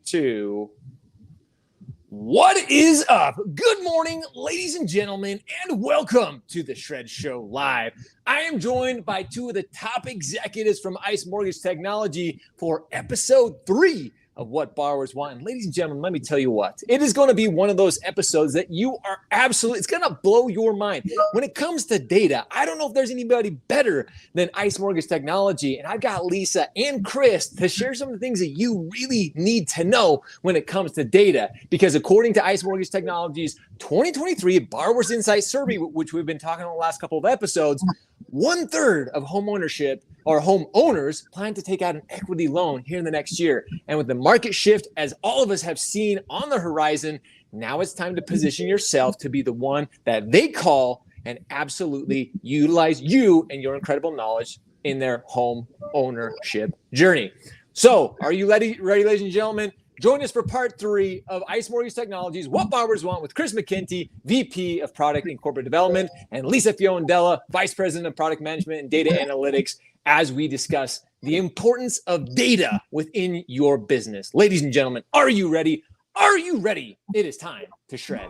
2. What is up? Good morning, ladies and gentlemen, and welcome to the Shred Show Live. I am joined by two of the top executives from ICE Mortgage Technology for episode 3 of What Borrowers Want. And ladies and gentlemen, let me tell you what, it is going to be one of those episodes that you are absolutely, it's going to blow your mind. When it comes to data, I don't know if there's anybody better than ICE Mortgage Technology. And I've got Lisa and Chris to share some of the things that you really need to know when it comes to data. Because according to ICE Mortgage Technology's 2023 Borrowers Insight Survey, which we've been talking on the last couple of episodes, 1/3 of homeownership or homeowners plan to take out an equity loan here in the next year. And with the market shift, as all of us have seen on the horizon, now it's time to position yourself to be the one that they call and absolutely utilize you and your incredible knowledge in their home ownership journey. So are you ready, ladies and gentlemen? Join us for part 3 of ICE Mortgage Technology's What Borrowers Want with Chris McEntee, VP of Product and Corporate Development, and Lisa Fiondella, Vice President of Product Management and Data Analytics, as we discuss the importance of data within your business. Ladies and gentlemen, are you ready? Are you ready? It is time to shred.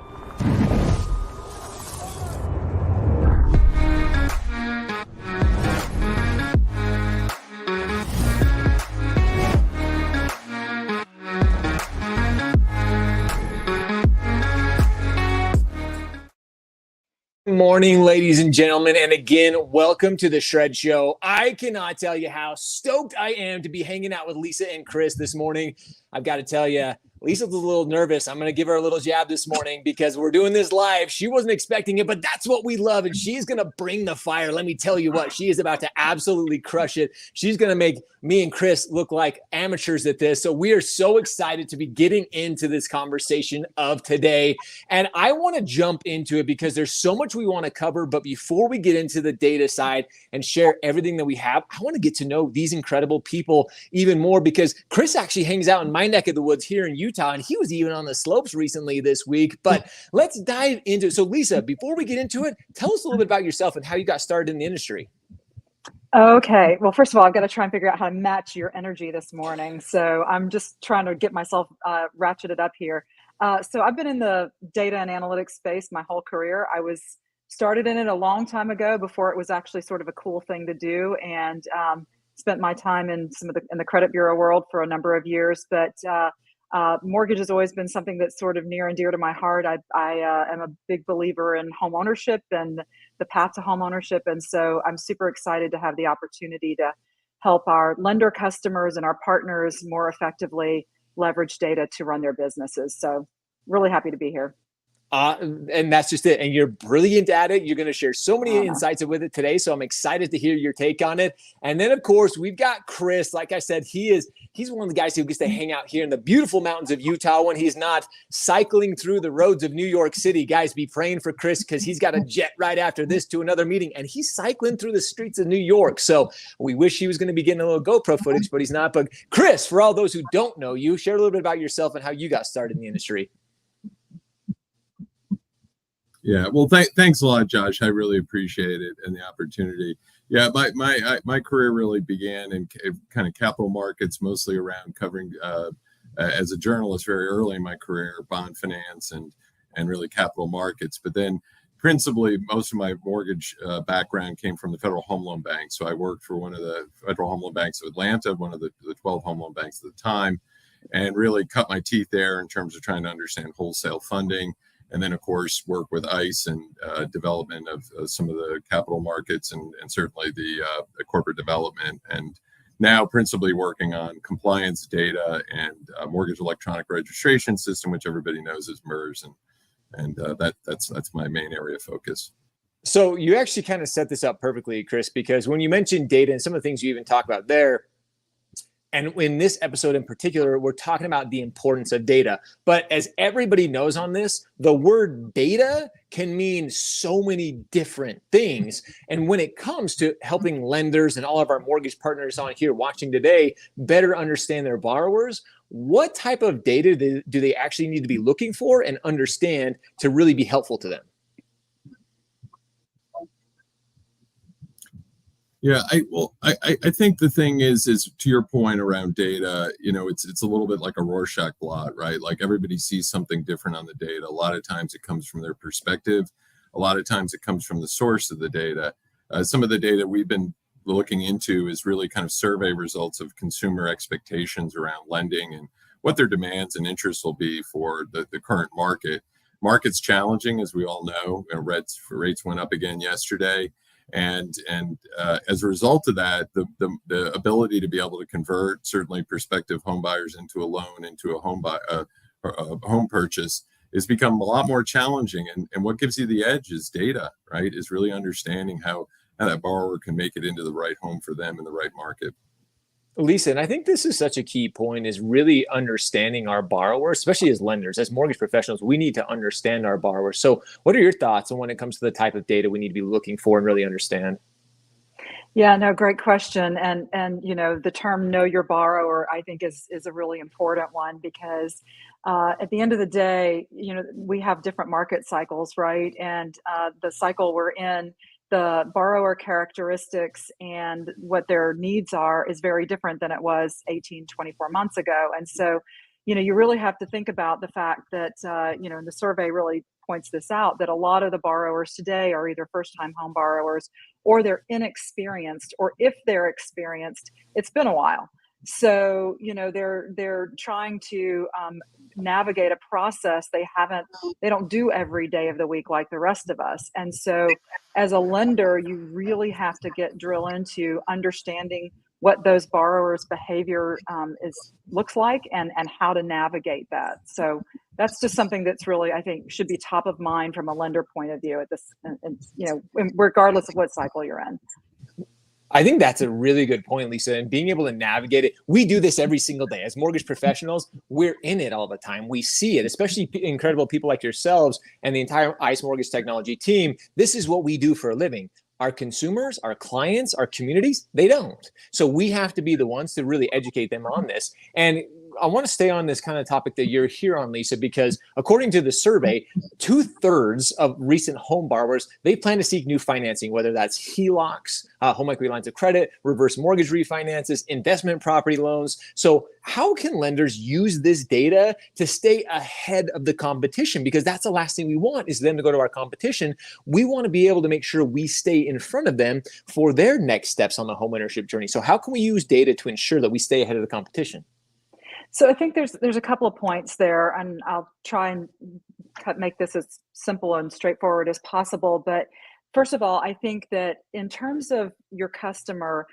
Morning, ladies and gentlemen, and again, welcome to the Shred Show. I cannot tell you how stoked I am to be hanging out with Lisa and Chris this morning. I've got to tell you, Lisa's a little nervous. I'm going to give her a little jab this morning because we're doing this live. She wasn't expecting it, but that's what we love, and she's going to bring the fire. Let me tell you what, she is about to absolutely crush it. She's going to make me and Chris look like amateurs at this, so we are so excited to be getting into this conversation of today, and I want to jump into it because there's so much we want to cover, but before we get into the data side and share everything that we have, I want to get to know these incredible people even more because Chris actually hangs out in my neck of the woods here in Utah, and he was even on the slopes recently this week. But let's dive into it. So Lisa, before we get into it, tell us a little bit about yourself and how you got started in the industry. Okay. Well, first of all, I've got to try and figure out how to match your energy this morning. So I'm just trying to get myself ratcheted up here. So I've been in the data and analytics space my whole career. I was started in it a long time ago before it was actually sort of a cool thing to do, and spent my time in in the credit bureau world for a number of years. But mortgage has always been something that's sort of near and dear to my heart. I am a big believer in home ownership and the path to home ownership. And so I'm super excited to have the opportunity to help our lender customers and our partners more effectively leverage data to run their businesses. So really happy to be here. And that's just it. And you're brilliant at it. You're going to share so many insights with it today. So I'm excited to hear your take on it. And then, of course, we've got Chris. Like I said, he's one of the guys who gets to hang out here in the beautiful mountains of Utah when he's not cycling through the roads of New York City. Guys, be praying for Chris because he's got a jet right after this to another meeting. And he's cycling through the streets of New York. So we wish he was going to be getting a little GoPro footage, but he's not. But Chris, for all those who don't know you, share a little bit about yourself and how you got started in the industry. Yeah, well, thanks a lot, Josh. I really appreciate it and the opportunity. Yeah, my career really began in kind of capital markets, mostly around covering as a journalist very early in my career, bond finance and really capital markets. But then principally, most of my mortgage background came from the Federal Home Loan Bank. So I worked for one of the Federal Home Loan Banks of Atlanta, one of the 12 home loan banks at the time, and really cut my teeth there in terms of trying to understand wholesale funding. And then, of course, work with ICE and development of some of the capital markets and certainly the corporate development. And now principally working on compliance data and mortgage electronic registration system, which everybody knows is MERS. And that's my main area of focus. So you actually kind of set this up perfectly, Chris, because when you mentioned data and some of the things you even talk about there, and in this episode in particular, we're talking about the importance of data. But as everybody knows on this, the word data can mean so many different things. And when it comes to helping lenders and all of our mortgage partners on here watching today better understand their borrowers, what type of data do they actually need to be looking for and understand to really be helpful to them? Yeah, I think the thing is to your point around data, it's a little bit like a Rorschach blot, right? Like everybody sees something different on the data. A lot of times it comes from their perspective. A lot of times it comes from the source of the data. Some of the data we've been looking into is really kind of survey results of consumer expectations around lending and what their demands and interests will be for the current market. Market's challenging, as we all know. Rates went up again yesterday. And as a result of that, the ability to be able to convert certainly prospective home buyers into a loan, into a home purchase, has become a lot more challenging. And what gives you the edge is data, right? Is really understanding how that borrower can make it into the right home for them in the right market. Lisa, and I think this is such a key point, is really understanding our borrowers, especially as lenders, as mortgage professionals. We need to understand our borrowers. So what are your thoughts on when it comes to the type of data we need to be looking for and really understand? Yeah, no, great question. And the term know your borrower, I think is a really important one because at the end of the day, we have different market cycles, right? And the cycle we're in, the borrower characteristics and what their needs are is very different than it was 18, 24 months ago. And so, you really have to think about the fact that, and the survey really points this out, that a lot of the borrowers today are either first-time home borrowers or they're inexperienced, or if they're experienced, it's been a while. So, they're trying to navigate a process they don't do every day of the week like the rest of us. And so as a lender, you really have to drill into understanding what those borrowers' behavior looks like and how to navigate that. So that's just something that's really, I think, should be top of mind from a lender point of view at this, regardless of what cycle you're in. I think that's a really good point, Lisa, and being able to navigate it. We do this every single day. As mortgage professionals, we're in it all the time. We see it, especially incredible people like yourselves and the entire ICE Mortgage Technology team. This is what we do for a living. Our consumers, our clients, our communities, they don't. So we have to be the ones to really educate them on this. And I want to stay on this kind of topic that you're here on, Lisa, because according to the survey, 2/3 of recent home borrowers, they plan to seek new financing, whether that's HELOCs, home equity lines of credit, reverse mortgage refinances, investment property loans. So how can lenders use this data to stay ahead of the competition? Because that's the last thing we want, is them to go to our competition. We want to be able to make sure we stay in front of them for their next steps on the homeownership journey. So how can we use data to ensure that we stay ahead of the competition? So I think there's a couple of points there, and I'll try and make this as simple and straightforward as possible. But first of all, I think that in terms of your customer,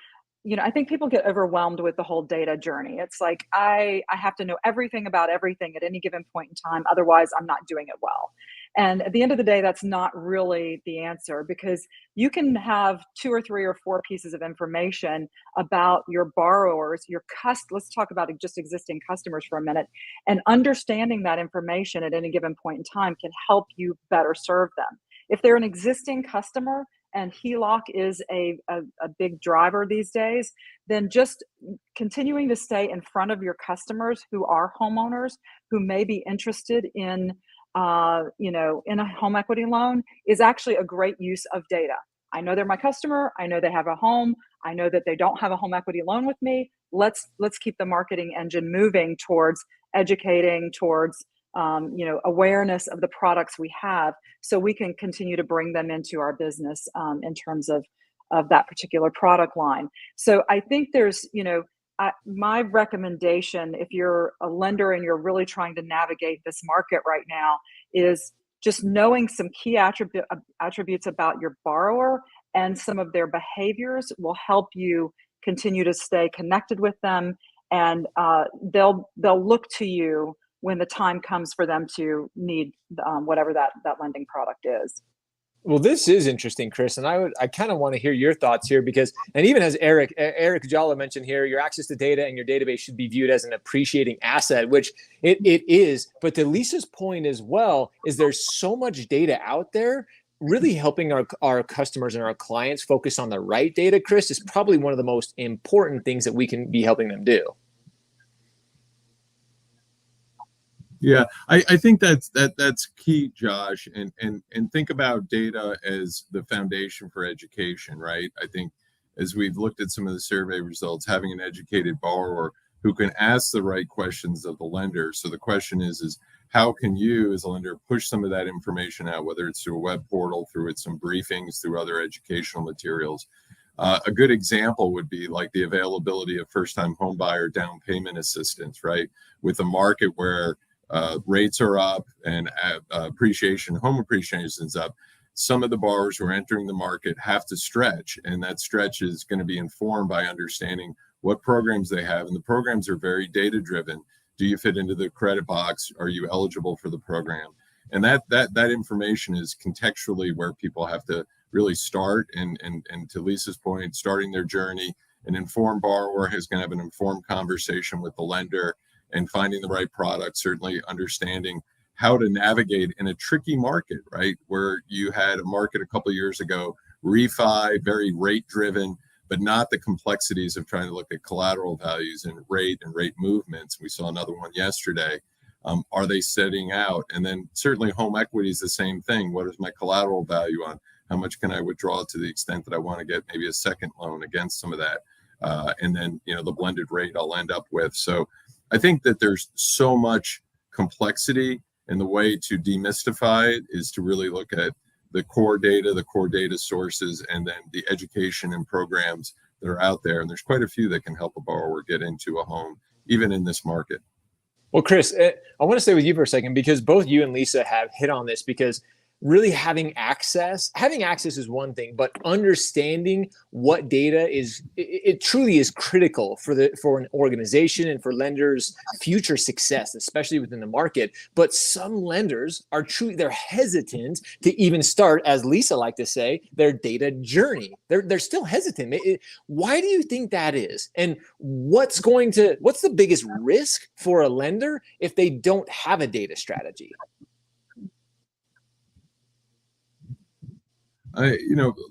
I think people get overwhelmed with the whole data journey. It's like I have to know everything about everything at any given point in time, otherwise I'm not doing it well. And at the end of the day, that's not really the answer, because you can have 2 or 3 or 4 pieces of information about your borrowers, let's talk about just existing customers for a minute, and understanding that information at any given point in time can help you better serve them. If they're an existing customer and HELOC is a big driver these days, then just continuing to stay in front of your customers who are homeowners, who may be interested in in a home equity loan, is actually a great use of data. I know they're my customer. I know they have a home. I know that they don't have a home equity loan with me. Let's keep the marketing engine moving towards educating, towards awareness of the products we have, so we can continue to bring them into our business in terms of that particular product line. So I think there's, my recommendation, if you're a lender and you're really trying to navigate this market right now, is just knowing some key attributes about your borrower and some of their behaviors will help you continue to stay connected with them, and they'll look to you when the time comes for them to need whatever that lending product is. Well, this is interesting, Chris, and I kind of want to hear your thoughts here, because, and even as Eric Jalla mentioned here, your access to data and your database should be viewed as an appreciating asset, which it is. But to Lisa's point as well, is there's so much data out there. Really helping our customers and our clients focus on the right data, Chris, is probably one of the most important things that we can be helping them do. Yeah, I think that's key, Josh, and think about data as the foundation for education, right? I think as we've looked at some of the survey results, having an educated borrower who can ask the right questions of the lender. So the question is how can you as a lender push some of that information out, whether it's through a web portal, through some briefings, through other educational materials. A good example would be like the availability of first-time home buyer down payment assistance, right? With a market where rates are up and home appreciation is up, some of the borrowers who are entering the market have to stretch, and that stretch is going to be informed by understanding what programs they have. And the programs are very data-driven. Do you fit into the credit box? Are you eligible for the program? And that information is contextually where people have to really start. And to Lisa's point, starting their journey, an informed borrower is going to have an informed conversation with the lender and finding the right product, certainly understanding how to navigate in a tricky market, right? Where you had a market a couple of years ago, refi, very rate driven, but not the complexities of trying to look at collateral values and rate movements. We saw another one yesterday. Are they setting out? And then certainly home equity is the same thing. What is my collateral value on? How much can I withdraw to the extent that I want to get maybe a second loan against some of that? And then, the blended rate I'll end up with. So I think that there's so much complexity, and the way to demystify it is to really look at the core data sources, and then the education and programs that are out there. And there's quite a few that can help a borrower get into a home, even in this market. Well, Chris, I want to stay with you for a second, because both you and Lisa have hit on this, because really having access is one thing, but understanding what data is, it truly is critical for an organization and for lenders' future success, especially within the market. But some lenders they're hesitant to even start, as Lisa liked to say, their data journey. They're still hesitant. Why do you think that is? And what's the biggest risk for a lender if they don't have a data strategy?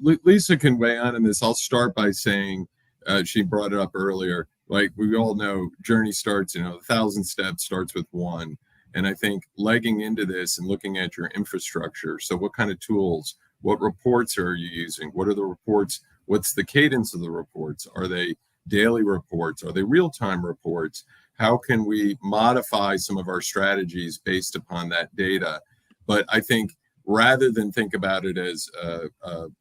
Lisa can weigh on this. I'll start by saying, she brought it up earlier, like we all know, journey starts, 1,000 steps starts with one. And I think legging into this and looking at your infrastructure. So what kind of tools, what reports are you using? What are the reports? What's the cadence of the reports? Are they daily reports? Are they real-time reports? How can we modify some of our strategies based upon that data? But I think rather than think about it as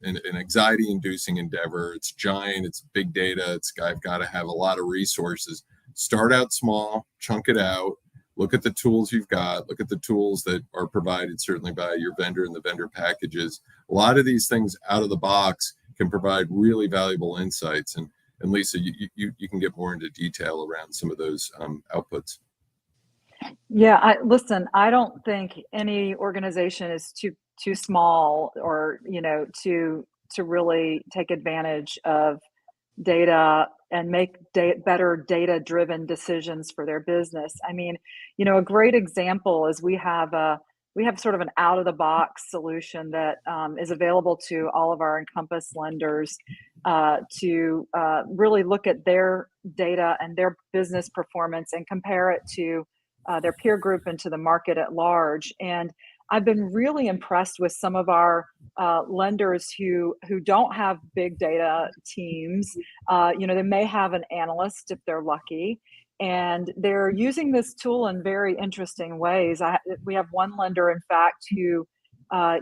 an anxiety-inducing endeavor, it's giant, it's big data, I've got to have a lot of resources. Start out small, chunk it out, look at the tools you've got, look at the tools that are provided certainly by your vendor and the vendor packages. A lot of these things out of the box can provide really valuable insights. And Lisa, you can get more into detail around some of those outputs. Yeah, listen, I don't think any organization is too small or, to really take advantage of data and make better data-driven decisions for their business. I mean, a great example is we have sort of an out-of-the-box solution that is available to all of our Encompass lenders to really look at their data and their business performance and compare it to their peer group and to the market at large. And I've been really impressed with some of our lenders who don't have big data teams. They may have an analyst if they're lucky, and they're using this tool in very interesting ways. We have one lender, in fact, who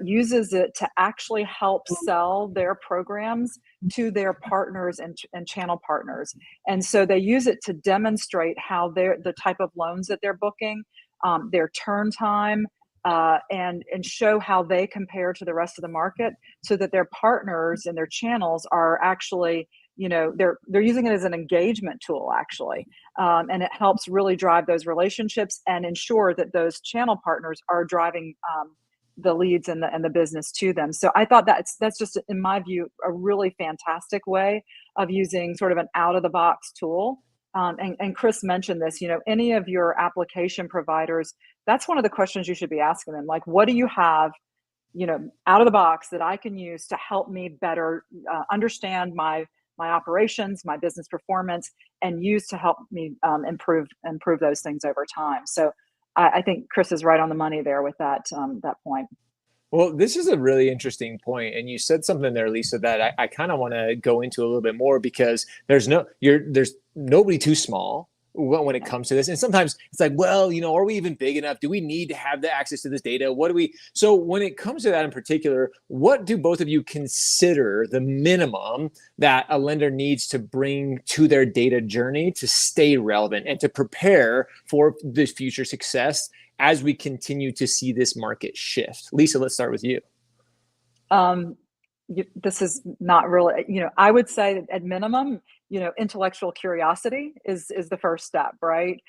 uses it to actually help sell their programs to their partners and channel partners. And so they use it to demonstrate how the type of loans that they're booking, their turn time, and show how they compare to the rest of the market, so that their partners and their channels are actually, they're using it as an engagement tool, actually. And it helps really drive those relationships and ensure that those channel partners are driving the leads and the business to them. So I thought that's just, in my view, a really fantastic way of using sort of an out-of-the-box tool. And Chris mentioned this, any of your application providers, that's one of the questions you should be asking them. Like, what do you have, out of the box that I can use to help me better understand my operations, my business performance, and use to help me improve those things over time. So I think Chris is right on the money there with that point. Well, this is a really interesting point, and you said something there, Lisa, that I kind of want to go into a little bit more because there's nobody too small when it comes to this, and sometimes it's like, well, are we even big enough? Do we need to have the access to this data? What do we? So when it comes to that in particular, what do both of you consider the minimum that a lender needs to bring to their data journey to stay relevant and to prepare for the future success as we continue to see this market shift? Lisa, let's start with you. This is not really, I would say that at minimum, intellectual curiosity is the first step, right?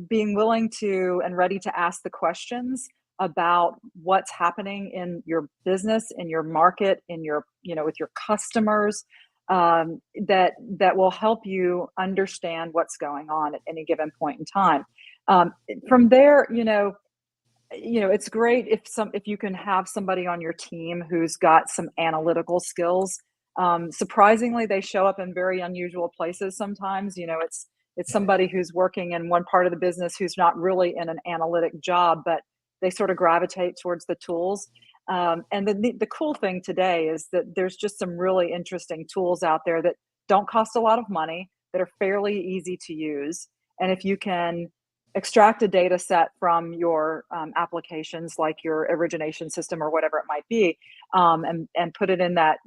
Being willing to and ready to ask the questions about what's happening in your business, in your market, in your, with your customers, that will help you understand what's going on at any given point in time. From there, it's great if you can have somebody on your team who's got some analytical skills. Surprisingly, they show up in very unusual places sometimes. It's somebody who's working in one part of the business who's not really in an analytic job, but they sort of gravitate towards the tools. And the cool thing today is that there's just some really interesting tools out there that don't cost a lot of money, that are fairly easy to use. And if you can extract a data set from your applications, like your origination system or whatever it might be, and put it in that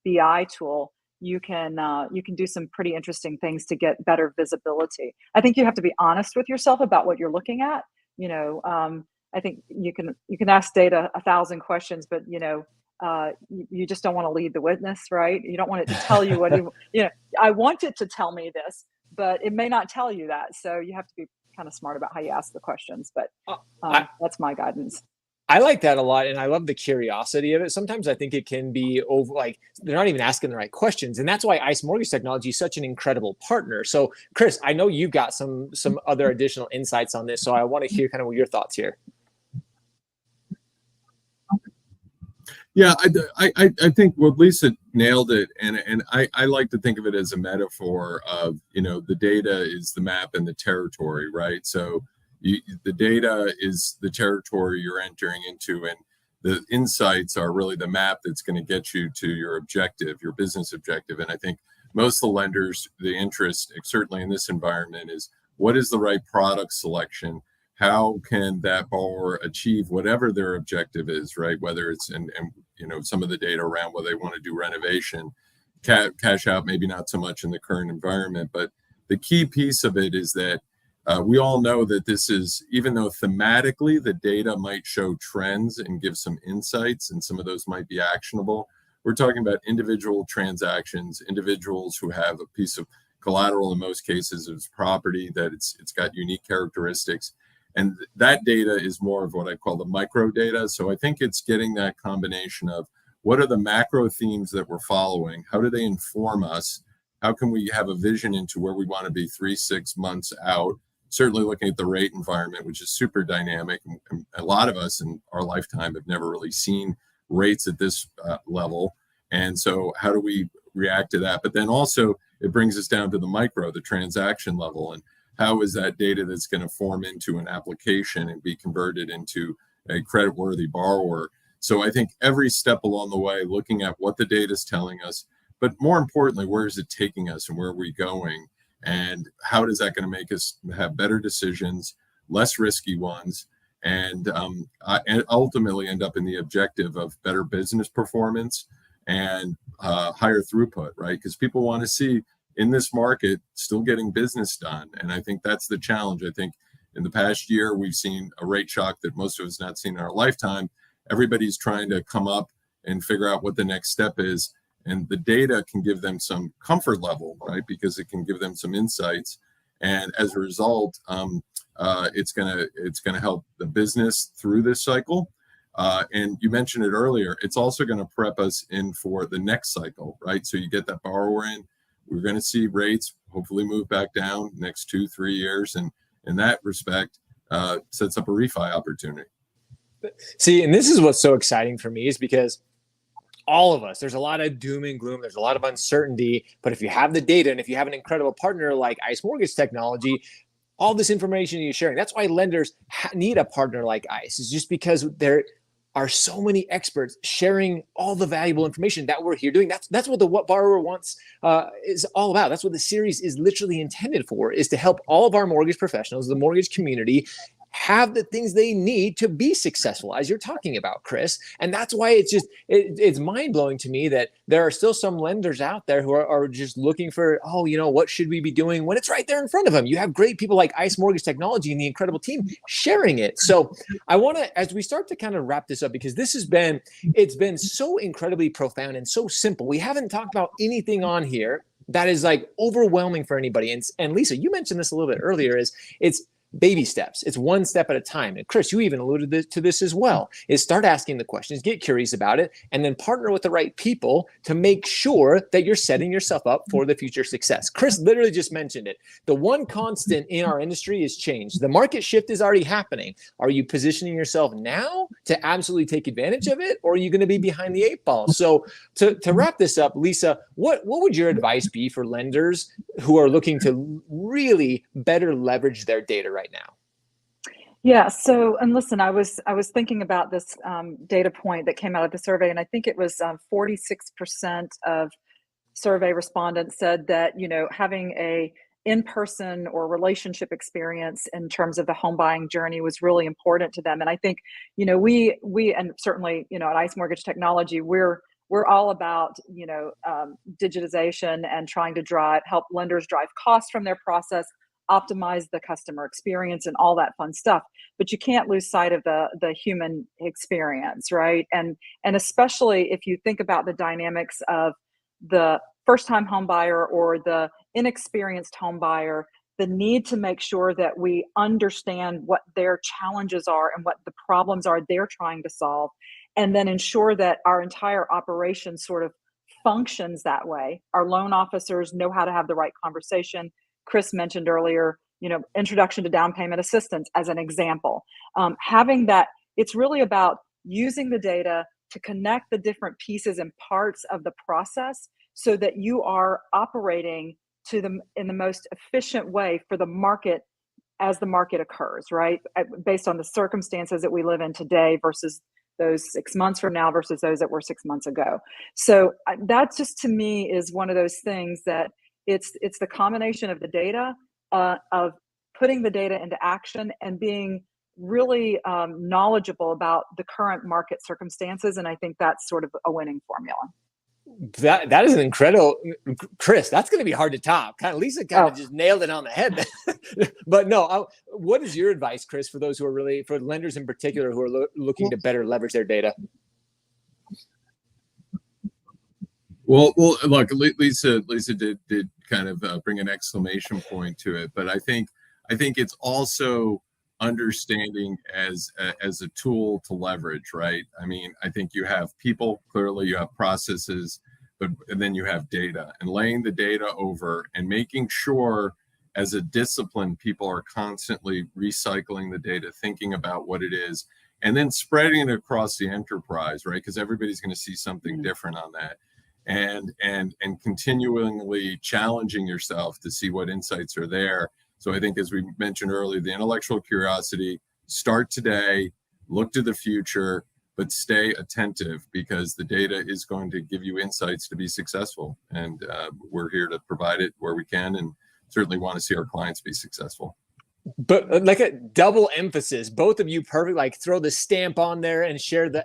BI tool, you can do some pretty interesting things to get better visibility. I think you have to be honest with yourself about what you're looking at. I think you can ask data 1,000 questions, but you just don't want to lead the witness, right? You don't want it to tell you what I want it to tell me this, but it may not tell you that. So you have to be kind of smart about how you ask the questions, but that's my guidance. I like that a lot, and I love the curiosity of it. Sometimes I think it can be over, like they're not even asking the right questions, and that's why ICE Mortgage Technology is such an incredible partner. So, Chris, I know you've got some other additional insights on this, so I want to hear kind of your thoughts here. Yeah, I think Lisa nailed it, and I like to think of it as a metaphor of the data is the map and the territory, right? So the data is the territory you're entering into, and the insights are really the map that's going to get you to your objective, your business objective. And I think most of the lenders, the interest, certainly in this environment, is what is the right product selection? How can that borrower achieve whatever their objective is, right? Whether it's and some of the data around whether they want to do renovation, cash out, maybe not so much in the current environment. But the key piece of it is that we all know that this is, even though thematically the data might show trends and give some insights, and some of those might be actionable, we're talking about individual transactions, individuals who have a piece of collateral, in most cases it's property, that it's got unique characteristics. And that data is more of what I call the micro data. So I think it's getting that combination of what are the macro themes that we're following? How do they inform us? How can we have a vision into where we want to be 3-6 months out? Certainly looking at the rate environment, which is super dynamic. And a lot of us in our lifetime have never really seen rates at this level. And so how do we react to that? But then also it brings us down to the micro, the transaction level. And how is that data that's going to form into an application and be converted into a creditworthy borrower? So I think every step along the way, looking at what the data is telling us, but more importantly, where is it taking us and where are we going? And how is that going to make us have better decisions, less risky ones, and ultimately end up in the objective of better business performance and higher throughput, right? Because people want to see in this market still getting business done. And I think that's the challenge. I think in the past year, we've seen a rate shock that most of us not seen in our lifetime. Everybody's trying to come up and figure out what the next step is. And the data can give them some comfort level, right? Because it can give them some insights. And as a result, it's gonna help the business through this cycle. And you mentioned it earlier, it's also going to prep us in for the next cycle, right? So you get that borrower in, we're going to see rates hopefully move back down next 2-3 years. And in that respect, sets up a refi opportunity. See, and this is what's so exciting for me is because all of us, there's a lot of doom and gloom. There's a lot of uncertainty. But if you have the data and if you have an incredible partner like ICE Mortgage Technology, all this information you're sharing, that's why lenders need a partner like ICE, is just because are so many experts sharing all the valuable information that we're here doing. That's what the What Borrower Wants is all about. That's what the series is literally intended for, is to help all of our mortgage professionals, the mortgage community, have the things they need to be successful, as you're talking about, Chris. And that's why it's mind-blowing to me that there are still some lenders out there who are just looking for, what should we be doing, when it's right there in front of them. You have great people like ICE Mortgage Technology and the incredible team sharing it. So I want to, as we start to kind of wrap this up, because it's been so incredibly profound and so simple. We haven't talked about anything on here that is like overwhelming for anybody. And Lisa, you mentioned this a little bit earlier, it's baby steps. It's one step at a time. And Chris, you even alluded to this as well, is start asking the questions, get curious about it, and then partner with the right people to make sure that you're setting yourself up for the future success. Chris literally just mentioned it. The one constant in our industry is change. The market shift is already happening. Are you positioning yourself now to absolutely take advantage of it, or are you going to be behind the eight ball? So to wrap this up, Lisa, what would your advice be for lenders who are looking to really better leverage their data right now? Yeah. So, and listen, I was thinking about this data point that came out of the survey, and I think it was 46% of survey respondents said that, having a in-person or relationship experience in terms of the home buying journey was really important to them. And I think, we and certainly, at ICE Mortgage Technology, we're all about, digitization and trying to help lenders drive costs from their process, optimize the customer experience, and all that fun stuff. But you can't lose sight of the human experience, right? And especially if you think about the dynamics of the first-time home buyer or the inexperienced home buyer, the need to make sure that we understand what their challenges are and what the problems are they're trying to solve, and then ensure that our entire operation sort of functions that way. Our loan officers know how to have the right conversation. Chris mentioned earlier, introduction to down payment assistance as an example. Having that, it's really about using the data to connect the different pieces and parts of the process so that you are operating in the most efficient way for the market as the market occurs, right? Based on the circumstances that we live in today versus those 6 months from now versus those that were 6 months ago. So that just, to me, is one of those things that it's the combination of the data, of putting the data into action and being really knowledgeable about the current market circumstances. And I think that's sort of a winning formula. That is an incredible, Chris. That's going to be hard to top. Lisa just nailed it on the head. But no, what is your advice, Chris, for those who are for lenders in particular who are looking to better leverage their data? Well, look, Lisa did kind of bring an exclamation point to it, but I think it's also understanding as a tool to leverage, right? I mean, I think you have people, clearly you have processes, and then you have data, and laying the data over and making sure as a discipline, people are constantly recycling the data, thinking about what it is, and then spreading it across the enterprise, right? Because everybody's going to see something different on that. And continually challenging yourself to see what insights are there. So I think, as we mentioned earlier, the intellectual curiosity, start today, look to the future, but stay attentive, because the data is going to give you insights to be successful. And we're here to provide it where we can, and certainly want to see our clients be successful. But like a double emphasis, both of you perfect, like throw the stamp on there and share the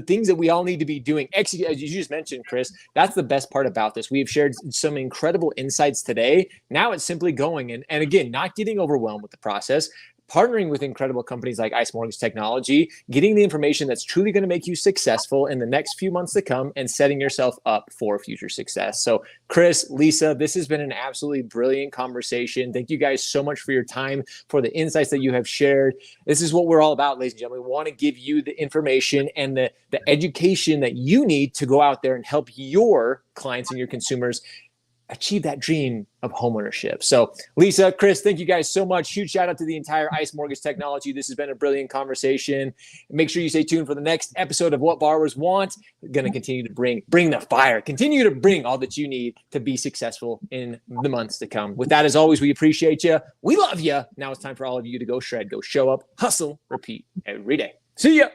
things that we all need to be doing. Execute, as you just mentioned, Chris, that's the best part about this. We've shared some incredible insights today. Now it's simply going and again, not getting overwhelmed with the process, partnering with incredible companies like ICE Mortgage Technology, getting the information that's truly going to make you successful in the next few months to come, and setting yourself up for future success. So Chris, Lisa, this has been an absolutely brilliant conversation. Thank you guys so much for your time, for the insights that you have shared. This is what we're all about, ladies and gentlemen. We want to give you the information and the education that you need to go out there and help your clients and your consumers achieve that dream of homeownership. So Lisa, Chris, thank you guys so much. Huge shout out to the entire ICE Mortgage Technology. This has been a brilliant conversation. Make sure you stay tuned for the next episode of What Borrowers Want. We're going to continue to bring the fire, continue to bring all that you need to be successful in the months to come. With that, as always, we appreciate you. We love you. Now it's time for all of you to go shred, go show up, hustle, repeat every day. See ya.